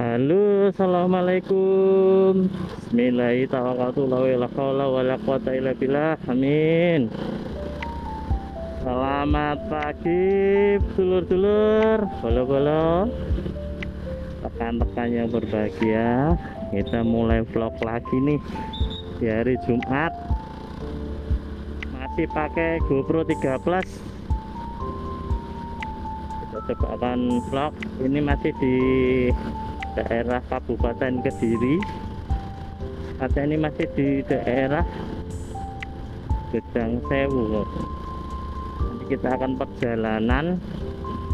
Halo, assalamualaikum. Bismillahirrahmanirrahim. Amin. Selamat pagi, dulur-dulur, bolo-bolo, rekan-rekan yang berbahagia. Kita mulai vlog lagi nih di hari Jumat. Masih pakai GoPro 3 Plus. Kita coba akan vlog. Ini masih di daerah Kabupaten Kediri. Katanya ini masih di daerah Gedang Sewu. Nanti kita akan perjalanan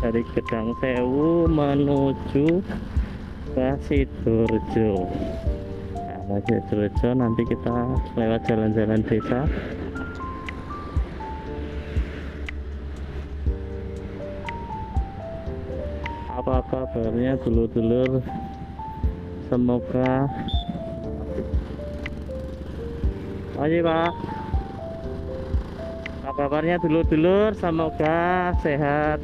dari Gedang Sewu menuju ke Sidoarjo. Nah, Sidoarjo nanti kita lewat jalan-jalan desa. Apa kabarnya dulur-dulur? Semoga Pak. Apa kabarnya dulur-dulur? Semoga sehat.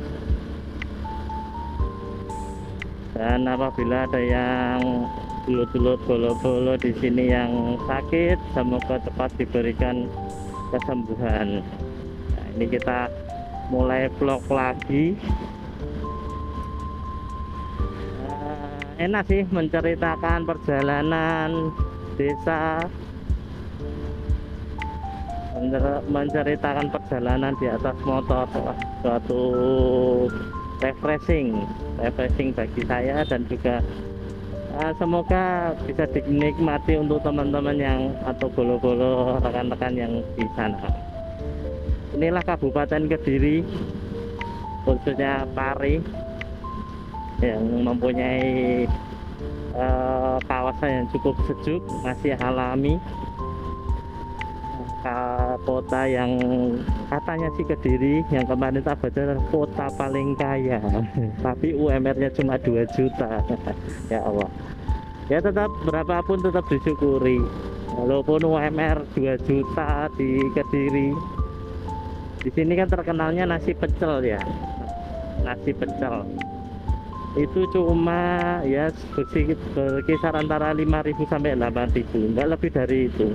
Dan apabila ada yang dulur-dulur bolo-bolo di sini yang sakit, semoga cepat diberikan kesembuhan. Nah, ini kita mulai vlog lagi. Enak sih menceritakan perjalanan desa, menceritakan perjalanan di atas motor, suatu refreshing bagi saya, dan juga semoga bisa dinikmati untuk teman-teman yang atau bolo-bolo rekan-rekan yang di sana. Inilah Kabupaten Kediri, khususnya Pari, yang mempunyai kawasan yang cukup sejuk, masih alami. Kota yang katanya sih Kediri, yang kemarin tak baca kota paling kaya tapi UMR-nya cuma 2 juta. Ya Allah, ya tetap berapapun tetap disyukuri, walaupun UMR 2 juta di Kediri. Di sini kan terkenalnya nasi pecel ya, nasi pecel itu cuma ya berkisar antara 5.000 sampai 8.000, enggak lebih dari itu.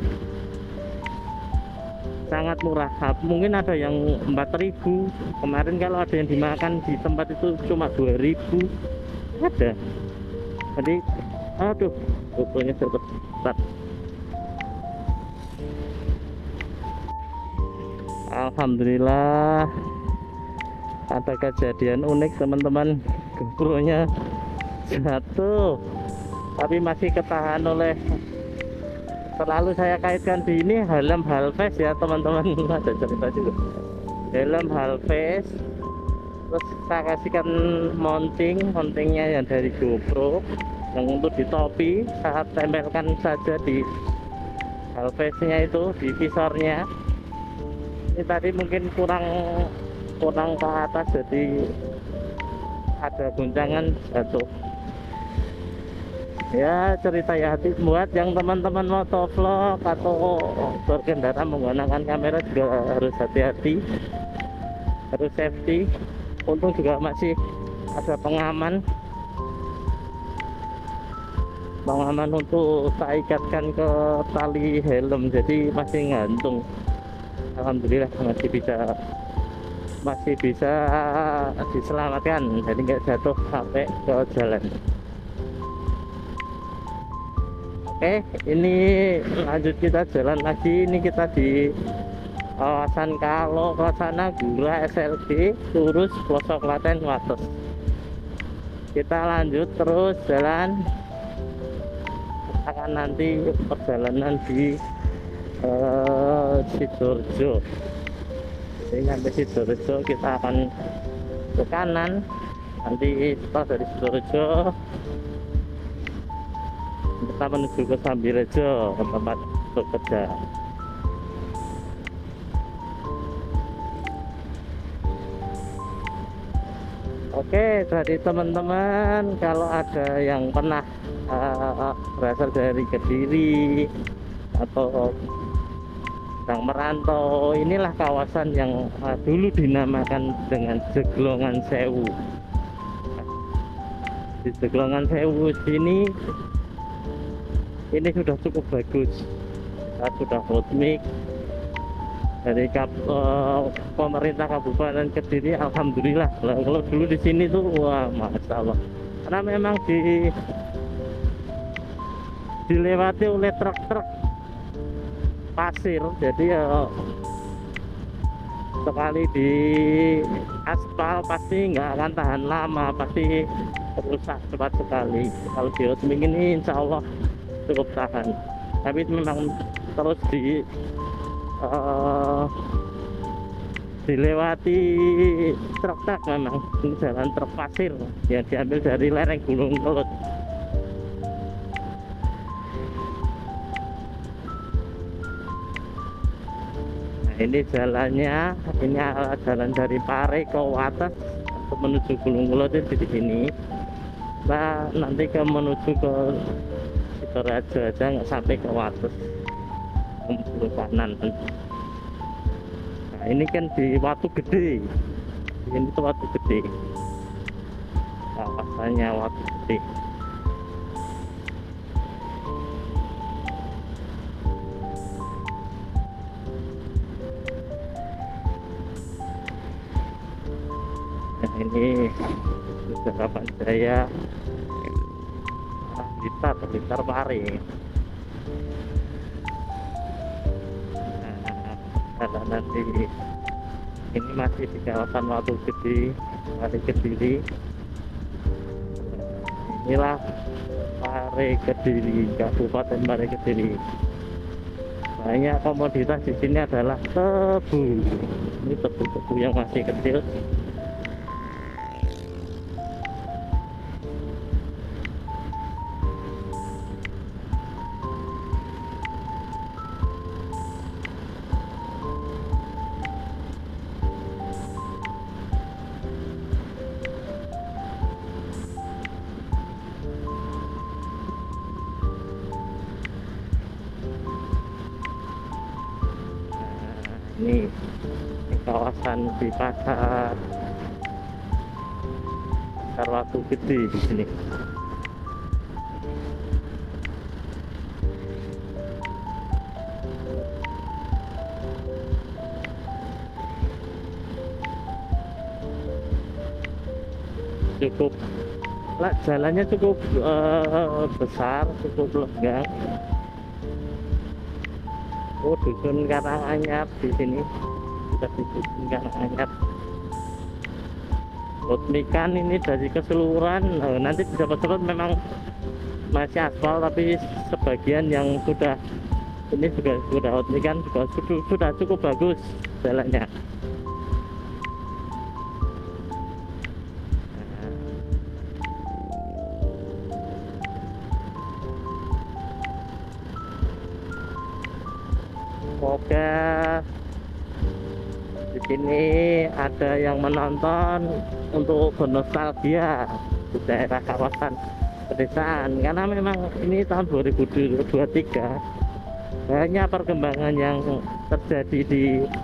Sangat murah. Mungkin ada yang 4.000 kemarin, kalau ada yang dimakan di tempat itu cuma 2.000 ada. Jadi aduh, pokoknya cepat. Alhamdulillah ada kejadian unik teman-teman, GoPro-nya jatuh tapi masih ketahan oleh, selalu saya kaitkan di ini helm Halves ya teman-teman. Ada cerita juga helm Halves, terus saya kasihkan mountingnya yang dari GoPro yang untuk di topi, saat tempelkan saja di Halvesnya itu di visornya. Ini tadi mungkin kurang ke atas, jadi ada guncangan jatuh. Ya cerita ya, hati buat yang teman-teman motovlog atau berkendara menggunakan kamera juga harus hati-hati, harus safety. Untung juga masih ada pengaman untuk saya ikatkan ke tali helm, jadi masih ngantung. Alhamdulillah masih bisa diselamatkan, jadi nggak jatuh sampai ke jalan. Oke, ini lanjut kita jalan lagi. Ini kita di kawasan kalau ke sana Gura SLG, lurus pelosok Klaten Wates. Kita lanjut terus jalan, akan nanti perjalanan di Sidoarjo. Jadi sampai Sidoarjo kita akan ke kanan. Nanti setelah dari Sidoarjo kita menuju ke Sambirejo, ke tempat bekerja. Oke, jadi teman-teman, kalau ada yang pernah berasal dari Kediri atau sedang merantau, inilah kawasan yang dulu dinamakan dengan Jeglongan Sewu. di Ceglongan Sewu sini ini sudah cukup bagus. Kita sudah hotmik dari pemerintah Kabupaten Kediri, alhamdulillah. Kalau dulu di sini tuh wah masya Allah, karena memang dilewati oleh truk-truk pasir, jadi ya sekali di aspal pasti nggak akan tahan lama, pasti rusak cepat sekali. Kalau di hotmik ini insya Allah cukup tahan, tapi memang terus dilewati truk-truk. Memang ini jalan truk pasir yang diambil dari lereng Gunung Kelut. Nah, ini jalannya, ini jalan dari Pare ke Wates untuk menuju Gunung Kelut itu di sini. Nah, nanti menuju ke Sidoarjo aja, nggak sampai ke Wates, ke kanan. Nah, ini kan di Watu Gede, ini tuh Watu Gede, kawasannya Watu Gede. Nah, ini Harapan Jaya, Blitar Pare. Nah, nanti ini masih di kawasan Watu Gede, Pare Kediri. Inilah Pare Kediri, Kabupaten Pare Kediri. Banyak komoditas di sini adalah tebu. Ini tebu-tebu yang masih kecil. Ini kawasan di pasar Watu Gede di sini. Cukup lah, jalannya cukup besar, cukup lenggang. Oh, dusun Karanganyar di sini, sudah di dusun Karanganyar. Hotmikan ini dari keseluruhan, nanti di dapat memang masih aspal, tapi sebagian yang sudah ini sudah hotmikan, sudah cukup bagus jalannya. Semoga di sini ada yang menonton untuk bernostalgia di daerah kawasan pedesaan, karena memang ini tahun 2023 banyak perkembangan yang terjadi di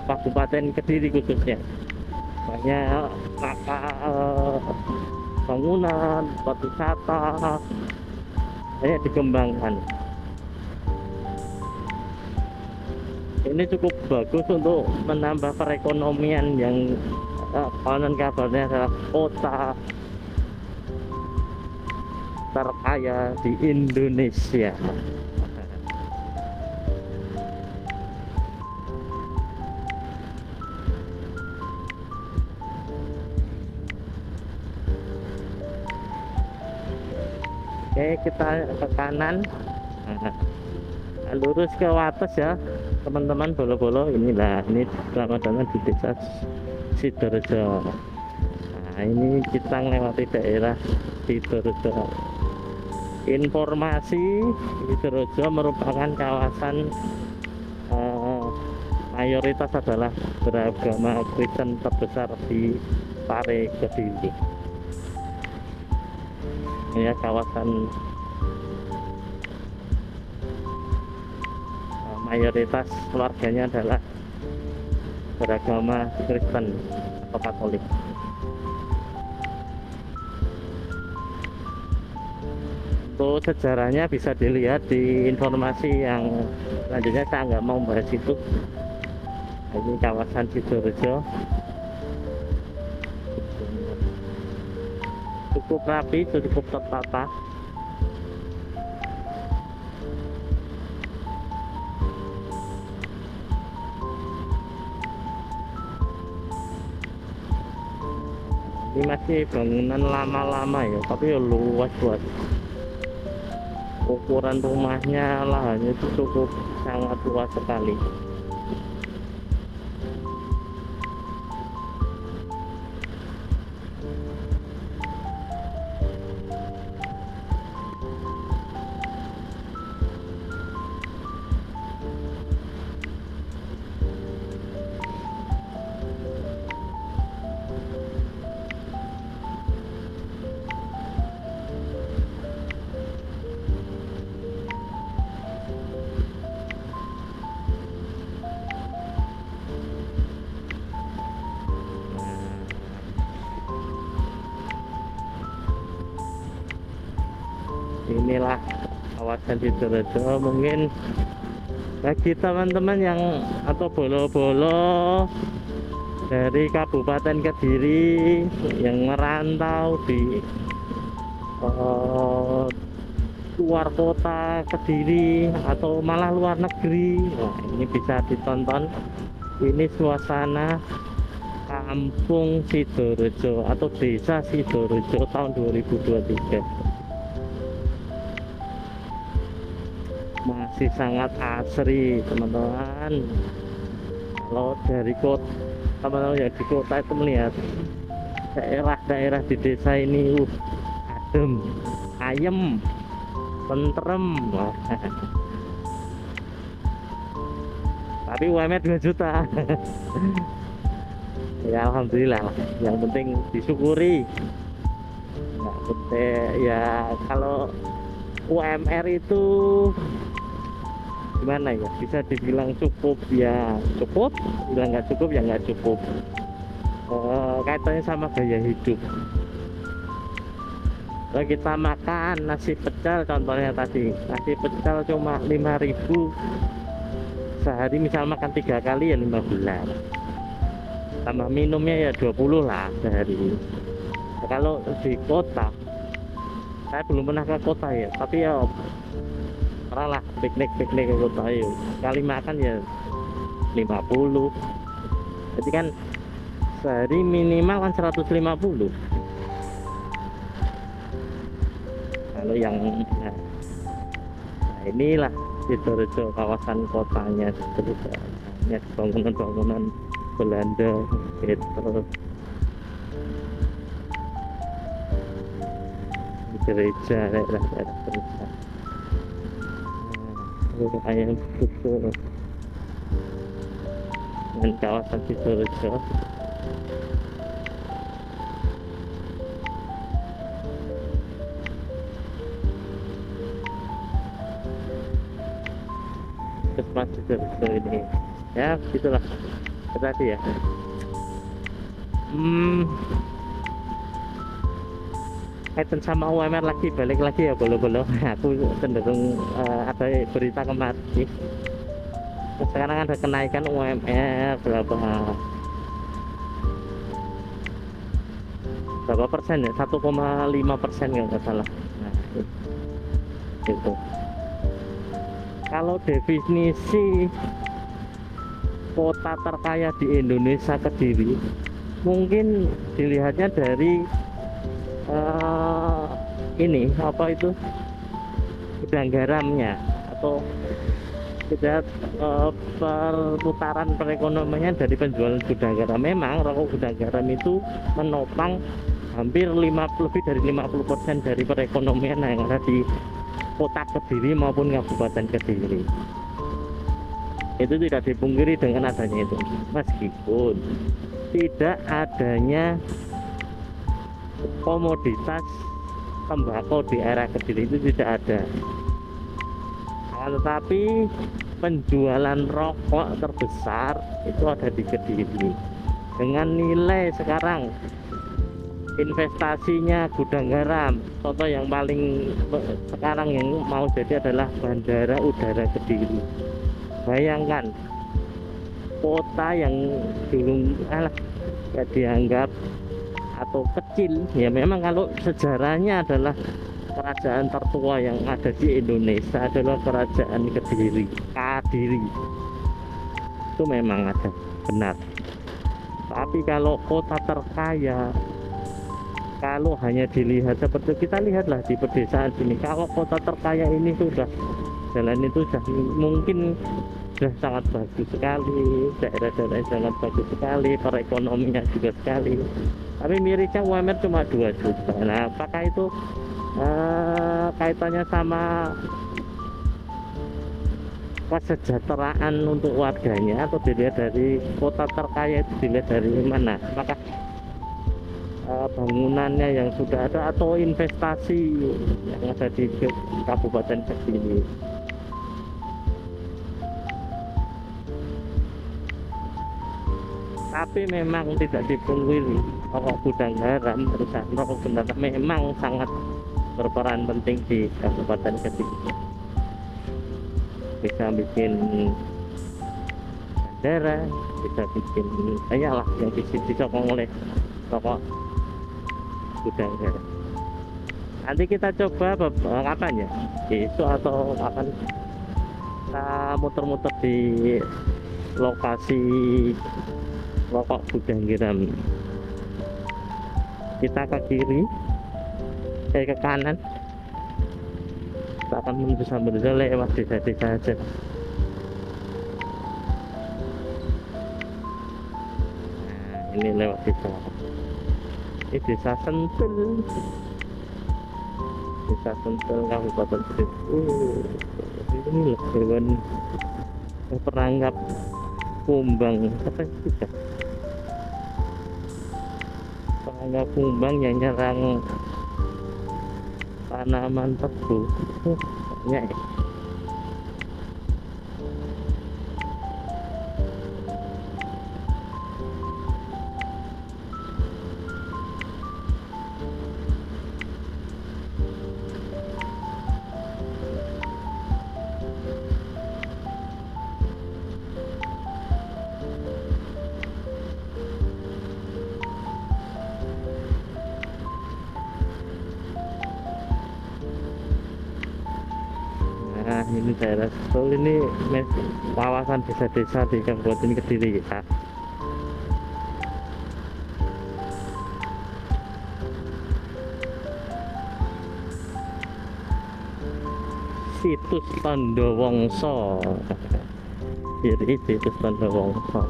Kabupaten Kediri khususnya. Banyak bangunan, tempat wisata banyak dikembangkan. Ini cukup bagus untuk menambah perekonomian yang konon kabarnya adalah kota terkaya di Indonesia. Oke, kita ke kanan, lurus ke Wates ya teman-teman, bolo-bolo. Inilah, ini Ramadan di desa Sidoarjo. Nah, ini kita melewati daerah Sidoarjo. Informasi, Sidoarjo merupakan kawasan mayoritas adalah beragama Kristen terbesar di Pare Kediri. Ini ya kawasan mayoritas keluarganya adalah beragama Kristen atau Katolik. Untuk sejarahnya bisa dilihat di informasi yang selanjutnya, saya nggak mau bahas itu. Ini kawasan Sidorejo cukup rapi, cukup tertata. Ini masih bangunan lama-lama ya, tapi ya luas-luas. Ukuran rumahnya, lahannya itu cukup sangat luas sekali. Inilah kawasan Sidorejo. Mungkin bagi teman-teman yang atau bolo-bolo dari Kabupaten Kediri yang merantau di luar kota Kediri atau malah luar negeri, nah, ini bisa ditonton. Ini suasana Kampung Sidorejo atau Desa Sidorejo tahun 2023. Masih sangat asri teman-teman. Kalau dari kota, teman-teman yang di kota itu melihat daerah-daerah di desa ini adem, ayem, tentrem. Tapi UMR 2 juta. Ya alhamdulillah, yang penting disyukuri. Nggak penting ya, kalau UMR itu gimana ya, bisa dibilang cukup ya cukup, bilang nggak cukup ya nggak cukup. Kaitannya sama gaya hidup. Kalau kita makan nasi pecel contohnya tadi, nasi pecel cuma 5.000 sehari, misal makan 3 kali ya 15, tambah minumnya ya 20 lah sehari. Kalau di kota, saya belum pernah ke kota ya, tapi ya orang lah piknik ke kota ya, sekali makan ya 50. Jadi kan sehari minimal kan 150. Kalau yang nah inilah Sidorejo, kawasan kotanya Sidorejo. Banyak bangunan-bangunan Belanda gitu. Gereja, daerah gereja. Ayam betul dengan kawasan Sidorejo. Puskesmas Sidorejo ini ya gitulah tadi ya. Kaitan sama UMR lagi, balik lagi ya bolo-bolo. Aku cenderung ada berita kemarin sekarang ada kenaikan UMR berapa persen ya, 1,5% kalau nggak salah. Nah, gitu. Kalau definisi kota terkaya di Indonesia Kediri, mungkin dilihatnya dari ini apa itu, gudang garamnya, atau kita perputaran perekonomiannya dari penjualan gudang garam. Memang rokok gudang garam itu menopang hampir lebih dari 50% dari perekonomian yang ada di kota Kediri maupun Kabupaten Kediri. Itu tidak dipungkiri dengan adanya itu, meskipun tidak adanya komoditas tembakau di area Kediri itu tidak ada. Tetapi penjualan rokok terbesar itu ada di Kediri dengan nilai sekarang investasinya gudang garam. Contoh yang paling sekarang yang mau jadi adalah Bandara Udara Kediri. Bayangkan kota yang dulu ya dianggap atau kecil, ya memang kalau sejarahnya adalah kerajaan tertua yang ada di Indonesia adalah kerajaan Kediri, Kadiri, itu memang ada, benar. Tapi kalau kota terkaya, kalau hanya dilihat seperti kita lihatlah di pedesaan sini, kalau kota terkaya ini sudah jalan itu sudah mungkin sudah sangat bagus sekali, daerah-daerah sangat bagus sekali, perekonomiannya juga sekali. Tapi mirisnya UMR cuma 2 juta. Nah, apakah itu kaitannya sama kesejahteraan untuk warganya, atau dilihat dari kota terkaya itu dilihat dari mana? Apakah bangunannya yang sudah ada atau investasi yang ada di Kabupaten Kediri? Tapi memang tidak dipungkiri bahwa gudang garam perusahaan rokok benar memang sangat berperan penting di Kabupaten Kediri. Bisa bikin bandara, bisa bikin banyak lah yang bisa disokong oleh rokok gudang garam. Nanti kita coba kapan ya, besok atau kapan kita muter-muter di lokasi rokok gudang garam. Kita ke kiri, ke kanan, kita akan menuju Samberjo lewat desa-desa aja. Nah, ini lewat desa, ini desa Sentul, desa Sentul Kabupaten Kediri. Ini loh hewan perangkap kumbang, apa itu? Perangkap kumbang yang nyerang tanaman tebu. Ya. Nah, ini daerah Sentul, ini kawasan desa-desa di Kabupaten Kediri ya. Situs Tanda Wangsa. Jadi situs Tanda Wangsa.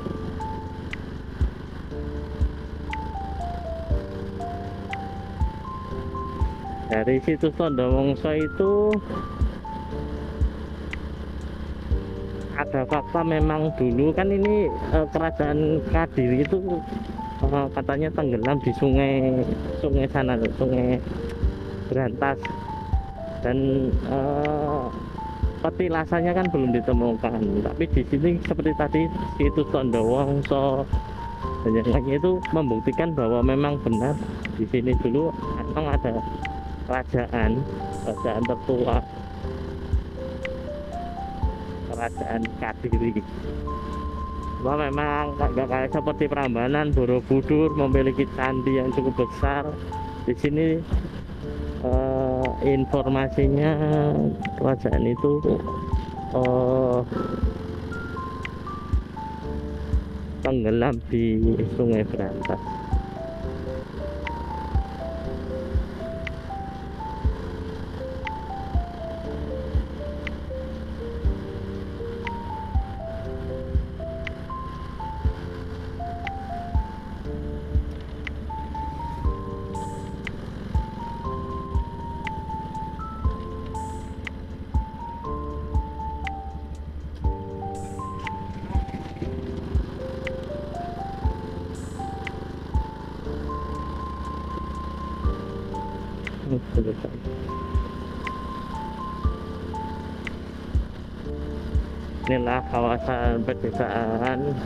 Dari situs Tanda Wangsa itu ada fakta, memang dulu kan ini kerajaan Kadiri itu katanya tenggelam di sungai sana, Sungai Berantas, dan petilasannya kan belum ditemukan. Tapi di sini seperti tadi situs Tanda Wangsa dan yang lainnya itu membuktikan bahwa memang benar di sini dulu memang ada kerajaan tertua, kerajaan Kadiri. Bahwa memang nggak kayak seperti Prambanan, Borobudur memiliki candi yang cukup besar. Di sini informasinya kerajaan itu tenggelam di Sungai Berantas. Inilah kawasan pedesaan,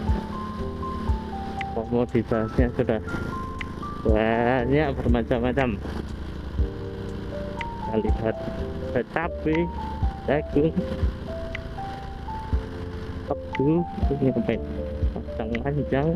komoditasnya sudah banyak bermacam-macam. Kita lihat ada cabai, jagung, tebu, ini kacang panjang,